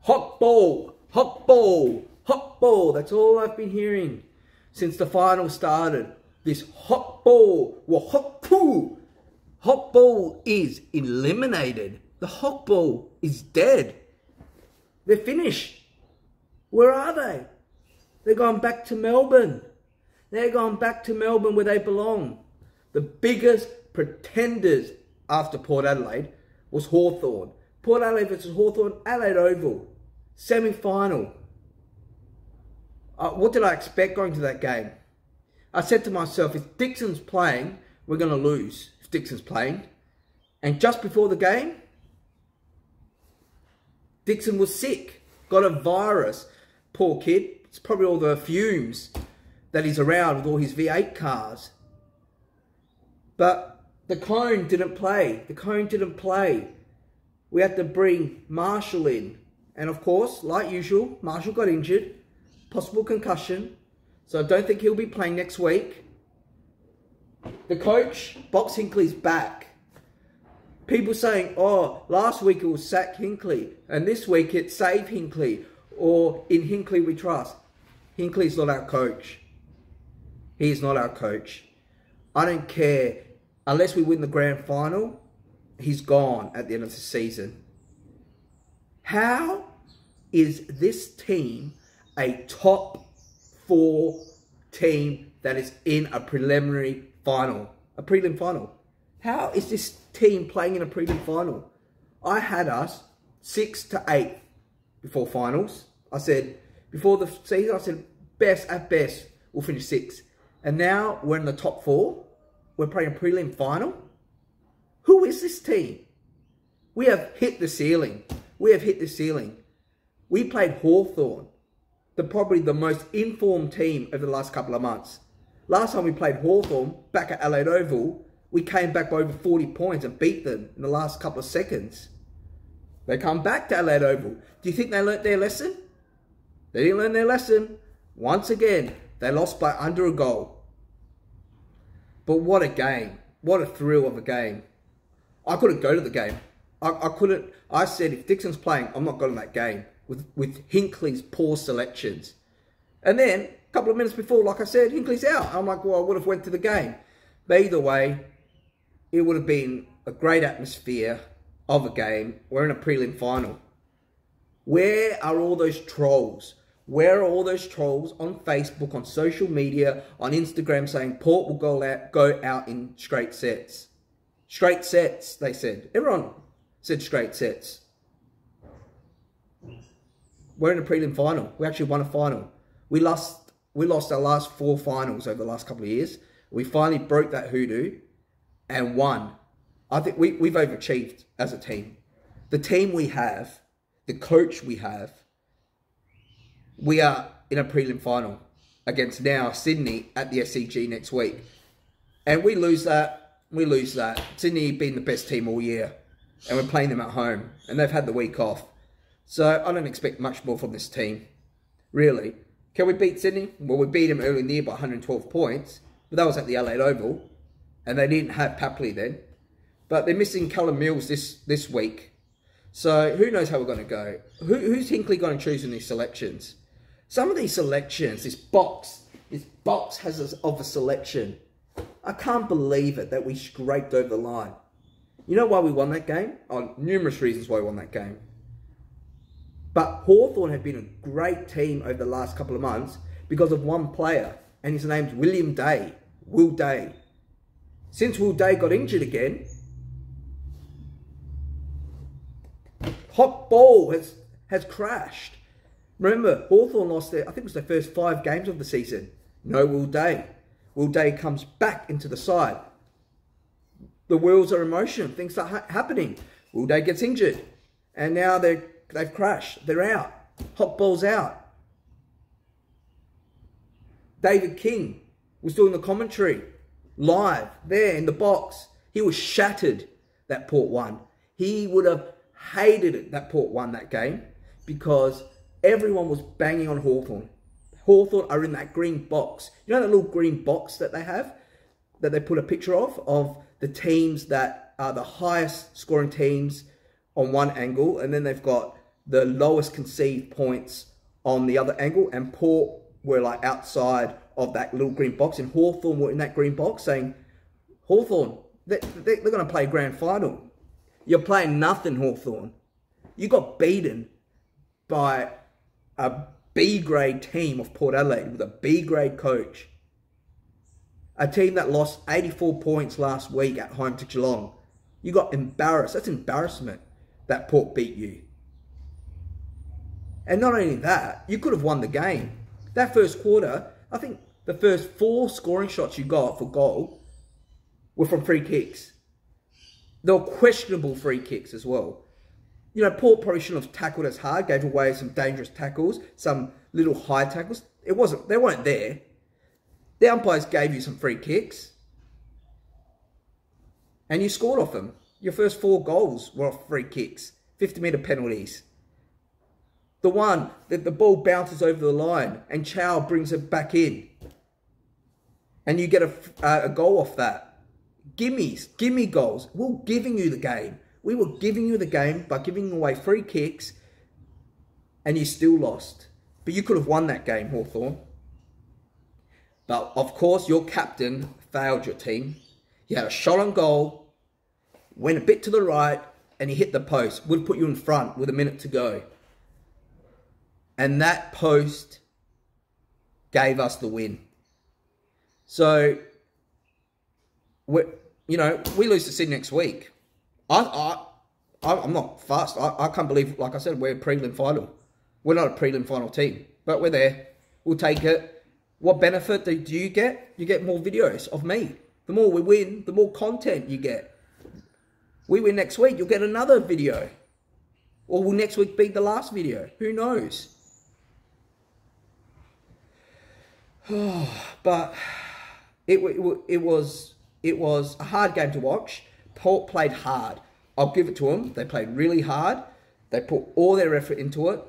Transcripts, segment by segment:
HokBall, HokBall, HokBall. That's all I've been hearing since the final started. This HokBall, well, HokPoo. HokBall is eliminated. The HokBall is dead. They're finished. Where are they? They're going back to Melbourne. They're going back to Melbourne where they belong. The biggest pretenders after Port Adelaide was Hawthorn. Port Adelaide versus Hawthorn, Adelaide Oval. Semi-final. What did I expect going to that game? I said to myself, if Dixon's playing, we're going to lose. If Dixon's playing. And just before the game, Dixon was sick. Got a virus. Poor kid. It's probably all the fumes that he's around with all his V8 cars. But the cone didn't play. The cone didn't play. We had to bring Marshall in. And of course, like usual, Marshall got injured. Possible concussion. So I don't think he'll be playing next week. The coach, Box Hinckley's back. People saying, oh, last week it was sack Hinkley. And this week it's save Hinkley. Or in Hinkley we trust. Hinkley's not our coach. He is not our coach. I don't care. Unless we win the grand final, he's gone at the end of the season. How is this team a top 4 team that is in a preliminary final? A prelim final. How is this team playing in a prelim final? I had us 6th to 8th before finals. I said, before the season, I said, best at best, we'll finish 6th. And now we're in the top 4. We're playing a prelim final. Who is this team? We have hit the ceiling. We have hit the ceiling. We played Hawthorn, probably the most informed team over the last couple of months. Last time we played Hawthorn, back at Adelaide Oval, we came back by over 40 points and beat them in the last couple of seconds. They come back to Adelaide Oval. Do you think they learnt their lesson? They didn't learn their lesson. Once again, they lost by under a goal. But what a game. What a thrill of a game. I couldn't go to the game. I couldn't. I said, if Dixon's playing, I'm not going to that game with Hinkley's poor selections. And then, a couple of minutes before, like I said, Hinkley's out. I'm like, well, I would have went to the game. But either way, it would have been a great atmosphere of a game. We're in a prelim final. Where are all those trolls? Where are all those trolls on Facebook, on social media, on Instagram saying Port will go out in straight sets? Straight sets, they said. Everyone said straight sets. We're in a prelim final. We actually won a final. We lost our last 4 finals over the last couple of years. We finally broke that hoodoo and won. I think we've overachieved as a team. The team we have, the coach we have, we are in a prelim final against now Sydney at the SCG next week. And we lose that. We lose that. Sydney being the best team all year. And we're playing them at home. And they've had the week off. So I don't expect much more from this team. Really. Can we beat Sydney? Well, we beat them early in the year by 112 points. But that was at the Adelaide Oval. And they didn't have Papley then. But they're missing Callum Mills this week. So who knows how we're going to go. Who's Hinkley going to choose in these selections? Some of these selections, this box has of a selection. I can't believe it that we scraped over the line. You know why we won that game? Oh, numerous reasons why we won that game. But Hawthorn have been a great team over the last couple of months because of one player. And his name's William Day. Will Day. Since Will Day got injured again, HokBall has crashed. Remember, Hawthorn lost I think it was their first 5 games of the season. No Will Day. Will Day comes back into the side. The wheels are in motion. Things start happening. Will Day gets injured. And now they've crashed. They're out. HokBall's out. David King was doing the commentary live there in the box. He was shattered that Port won. He would have hated it that Port won that game because everyone was banging on Hawthorn. Hawthorn are in that green box. You know that little green box that they have? That they put a picture of the teams that are the highest scoring teams on one angle, and then they've got the lowest conceded points on the other angle, and Port were like outside of that little green box, and Hawthorn were in that green box saying, Hawthorn, they're going to play grand final. You're playing nothing, Hawthorn. You got beaten by a B-grade team of Port Adelaide with a B-grade coach. A team that lost 84 points last week at home to Geelong. You got embarrassed. That's embarrassment that Port beat you. And not only that, you could have won the game. That first quarter, I think the first 4 scoring shots you got for goal were from free kicks. They were questionable free kicks as well. You know, Port probably shouldn't have tackled as hard, gave away some dangerous tackles, some little high tackles. They weren't there. The umpires gave you some free kicks. And you scored off them. Your first 4 goals were off free kicks. 50-metre penalties. The one that the ball bounces over the line and Chow brings it back in. And you get a goal off that. Gimme goals. We're giving you the game. We were giving you the game by giving away free kicks, and you still lost. But you could have won that game, Hawthorn. But, of course, your captain failed your team. He had a shot on goal, went a bit to the right, and he hit the post. Would put you in front with a minute to go. And that post gave us the win. So, we lose to Sydney next week. I'm not fussed. I can't believe, like I said, we're a prelim final. We're not a prelim final team, but we're there. We'll take it. What benefit do you get? You get more videos of me. The more we win, the more content you get. We win next week, you'll get another video. Or will next week be the last video? Who knows? But it was a hard game to watch. Port played hard. I'll give it to them. They played really hard. They put all their effort into it.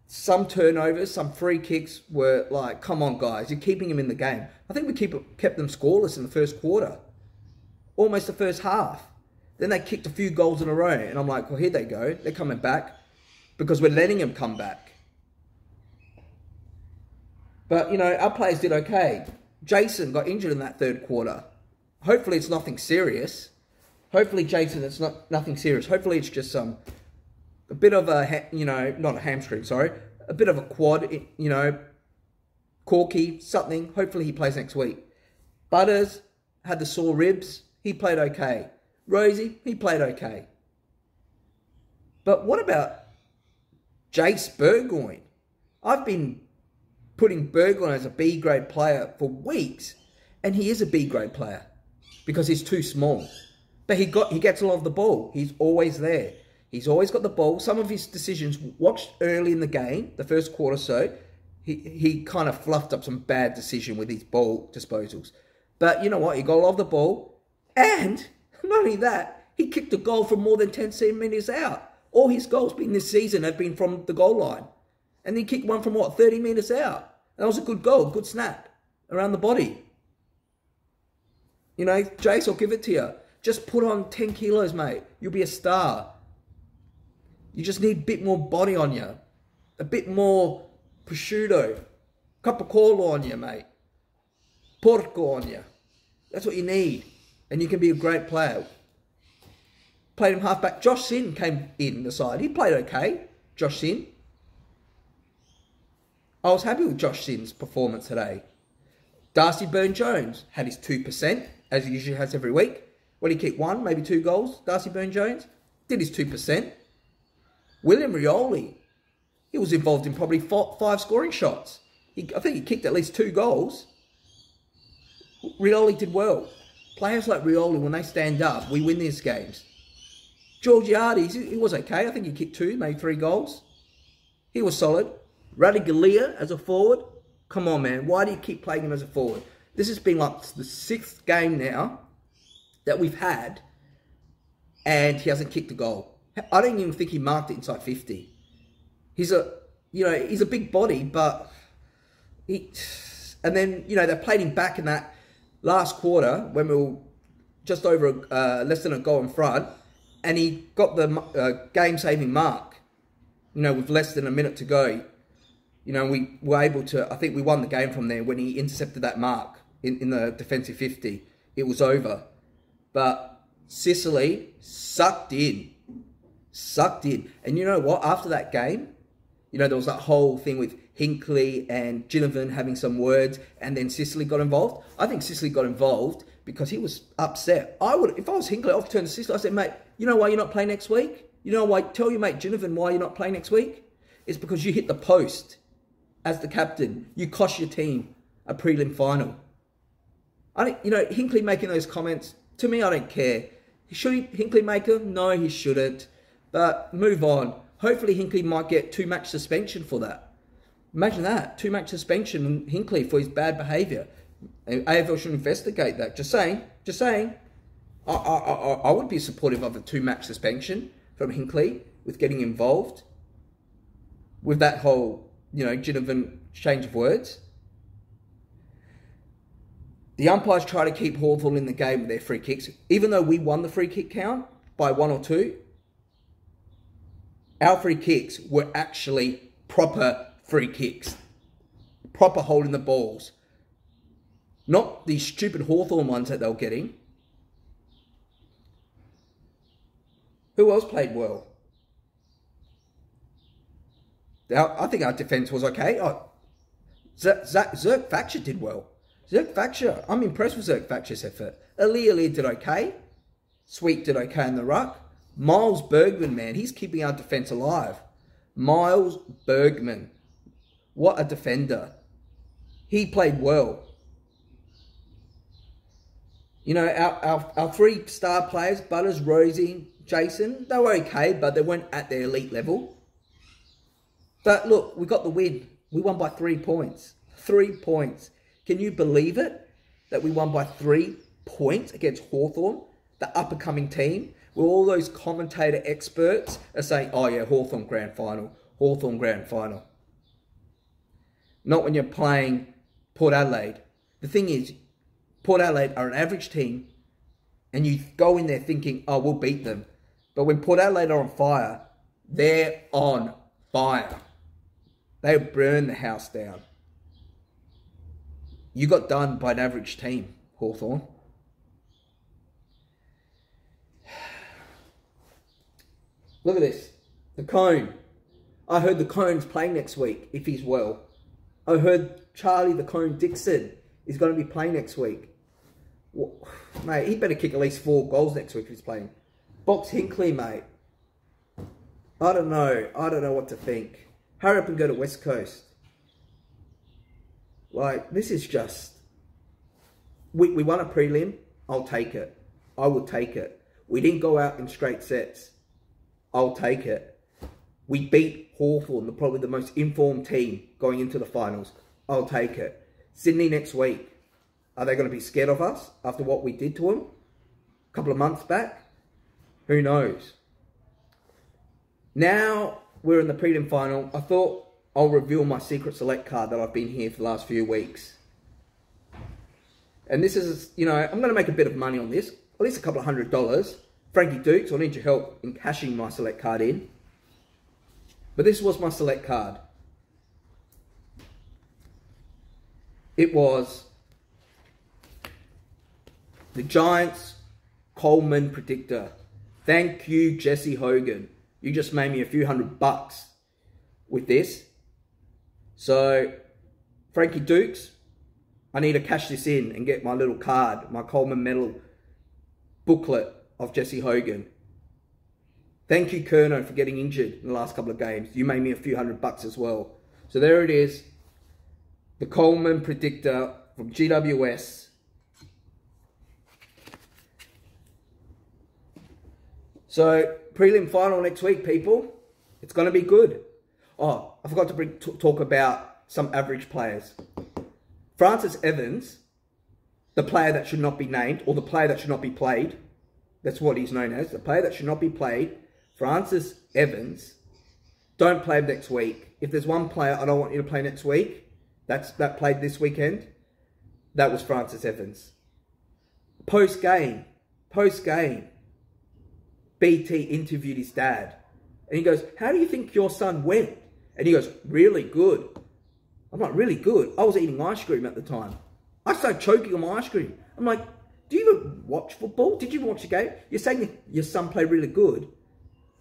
Some turnovers, some free kicks were like, come on, guys, you're keeping them in the game. I think we kept them scoreless in the first quarter. Almost the first half. Then they kicked a few goals in a row. And I'm like, well, here they go. They're coming back because we're letting them come back. But, our players did okay. Jason got injured in that third quarter. Hopefully it's nothing serious. Hopefully, Jason, it's nothing serious. Hopefully it's just a bit of a, not a hamstring, sorry. A bit of a quad, corky, something. Hopefully he plays next week. Butters had the sore ribs. He played okay. Rosie, he played okay. But what about Jace Burgoyne? I've been putting Burgoyne as a B-grade player for weeks, and he is a B-grade player because he's too small. But he gets a lot of the ball. He's always there. He's always got the ball. Some of his decisions, watched early in the game, the first quarter or so, he kind of fluffed up some bad decision with his ball disposals. But you know what? He got a lot of the ball. And not only that, he kicked a goal from more than 10 centimetres out. All his goals this season have been from the goal line. And he kicked one from, 30 metres out. That was a good goal, good snap around the body. Jace, I'll give it to you. Just put on 10 kilos, mate. You'll be a star. You just need a bit more body on you. A bit more prosciutto. Capicola on you, mate. Porco on you. That's what you need. And you can be a great player. Played him halfback. Josh Sin came in the side. He played okay. Josh Sin. I was happy with Josh Sin's performance today. Darcy Byrne-Jones had his 2%, as he usually has every week. When he kicked 1, maybe 2 goals, Darcy Byrne-Jones did his 2%. William Rioli, he was involved in probably 5 scoring shots. I think he kicked at least 2 goals. Rioli did well. Players like Rioli, when they stand up, we win these games. Georgiades, he was okay. I think he kicked 2, maybe 3 goals. He was solid. Ruddy Galea as a forward. Come on, man. Why do you keep playing him as a forward? This has been like the 6th game now that we've had, and he hasn't kicked a goal. I don't even think he marked it inside 50. He's a big body, but and then, they played him back in that last quarter when we were just over less than a goal in front. and he got the game-saving mark, you know, with less than a minute to go. You know, we were able to, I think we won the game from there when he intercepted that mark in the defensive 50. It was over. But Sicily sucked in. And you know what? After that game, you know, there was that whole thing with Hinkley and Ginnavin having some words, and then Sicily got involved. I think Sicily got involved because he was upset. If I was Hinkley, I'd turn to Sicily. I said, mate, you know why you're not playing next week? You know why? Tell your mate Ginnavin why you're not playing next week. It's because you hit the post as the captain. You cost your team a prelim final. You know, Hinkley making those comments, to me, I don't care. Should Hinkley make them? No, he shouldn't. But move on. Hopefully Hinkley might get 2-match suspension for that. Imagine that, 2-match suspension on Hinkley for his bad behaviour. AFL should investigate that. Just saying. I would be supportive of a 2-match suspension from Hinkley with getting involved with that whole, you know, Ginnavin change of words. The umpires try to keep Hawthorn in the game with their free kicks. Even though we won the free kick count by 1 or 2, our free kicks were actually proper free kicks. Proper holding the balls. Not these stupid Hawthorn ones that they were getting. Who else played well? I think our defence was okay. Zerk Thatcher did well. Zerk Thatcher, I'm impressed with Zerk Thatcher's effort. Ali did okay. Sweet did okay in the ruck. Miles Bergman, man, he's keeping our defence alive. Miles Bergman. What a defender. He played well. You know, our 3 star players, Butters, Rosie, Jason, they were okay, but they weren't at their elite level. But look, we got the win. We won by 3 points. 3 points. Can you believe it? That we won by 3 points against Hawthorn, the up-and-coming team, where all those commentator experts are saying, oh yeah, Hawthorn Grand Final. Hawthorn Grand Final. Not when you're playing Port Adelaide. The thing is, Port Adelaide are an average team, and you go in there thinking, oh, we'll beat them. But when Port Adelaide are on fire, they're on fire. They burn the house down. You got done by an average team, Hawthorn. Look at this. The Cone. I heard the Cone's playing next week, if he's well. I heard Charlie the Cone Dixon is going to be playing next week. Well, mate, he better kick at least 4 goals next week if he's playing. Box Hinkley, mate. I don't know. I don't know what to think. Hurry up and go to West Coast. Like, this is just... We won a prelim. I'll take it. I will take it. We didn't go out in straight sets. I'll take it. We beat Hawthorn, probably the most informed team going into the finals. I'll take it. Sydney next week. Are they going to be scared of us after what we did to them a couple of months back? Who knows? Now we're in the prelim final. I thought I'll reveal my secret select card that I've been here for the last few weeks. And this is, you know, I'm going to make a bit of money on this. At least a couple of $100. Frankie Dukes, I need your help in cashing my select card in. But this was my select card. It was the Giants Coleman Predictor. Thank you, Jesse Hogan. You just made me a few $100 with this. So, Frankie Dukes, I need to cash this in and get my little card, my Coleman medal booklet of Jesse Hogan. Thank you, Kerno, for getting injured in the last couple of games. You made me a few $100 as well. So there it is. The Coleman Predictor from GWS. So, prelim final next week, people. It's going to be good. Oh, I forgot to talk about some average players. Francis Evans, the player that should not be named, or the player that should not be played. That's what he's known as. The player that should not be played. Francis Evans. Don't play him next week. If there's one player I don't want you to play next week, that played this weekend, that was Francis Evans. Post-game. BT interviewed his dad. And he goes, how do you think your son went? And he goes, really good. I'm like, really good? I was eating ice cream at the time. I started choking on my ice cream. I'm like, do you even watch football? Did you watch the game? You're saying your son played really good.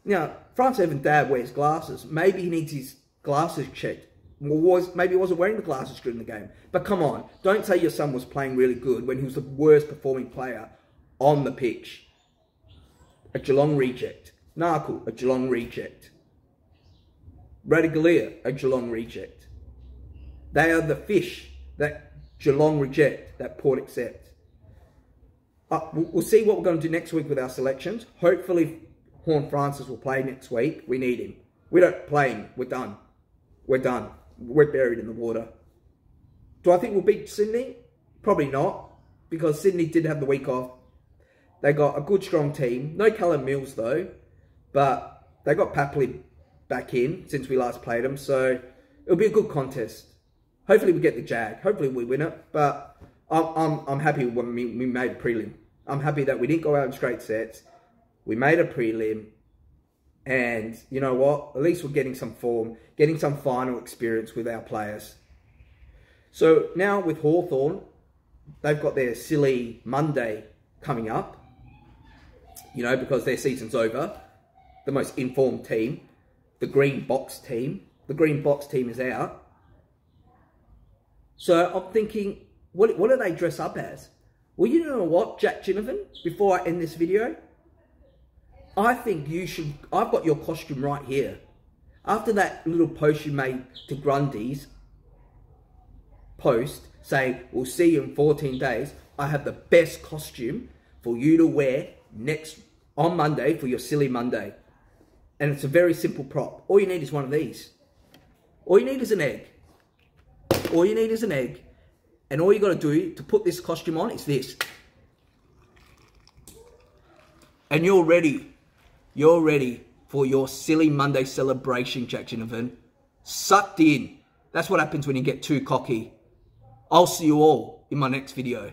Now, Fran's even dad wears glasses. Maybe he needs his glasses checked. Maybe he wasn't wearing the glasses during the game. But come on, don't say your son was playing really good when he was the worst performing player on the pitch. A Geelong reject. Narkle, a Geelong reject. Radigalia, a Geelong reject. They are the fish that Geelong reject, that Port accept. We'll see what we're going to do next week with our selections. Hopefully, Horn Francis will play next week. We need him. We don't play him. We're done. We're done. We're buried in the water. Do I think we'll beat Sydney? Probably not, because Sydney did have the week off. They got a good, strong team. No Callum Mills, though, but they got Papley back in since we last played them, so it'll be a good contest. Hopefully we get the Jag. Hopefully we win it, but I'm happy when we made a prelim. I'm happy that we didn't go out in straight sets. We made a prelim, and you know what? At least we're getting some form, getting some final experience with our players. So now with Hawthorn, they've got their silly Monday coming up, you know, because their season's over. The most informed team, the Green Box team. The Green Box team is out. So I'm thinking, what do they dress up as? Well, you know what, Jack Ginnavin, before I end this video, I think you should, I've got your costume right here. After that little post you made to Grundy's post, saying, we'll see you in 14 days, I have the best costume for you to wear on Monday for your silly Monday. And it's a very simple prop. All you need is one of these. All you need is an egg. All you need is an egg. And all you got to do to put this costume on is this. And you're ready. You're ready for your silly Monday celebration, Jack Ginnavin. Sucked in. That's what happens when you get too cocky. I'll see you all in my next video.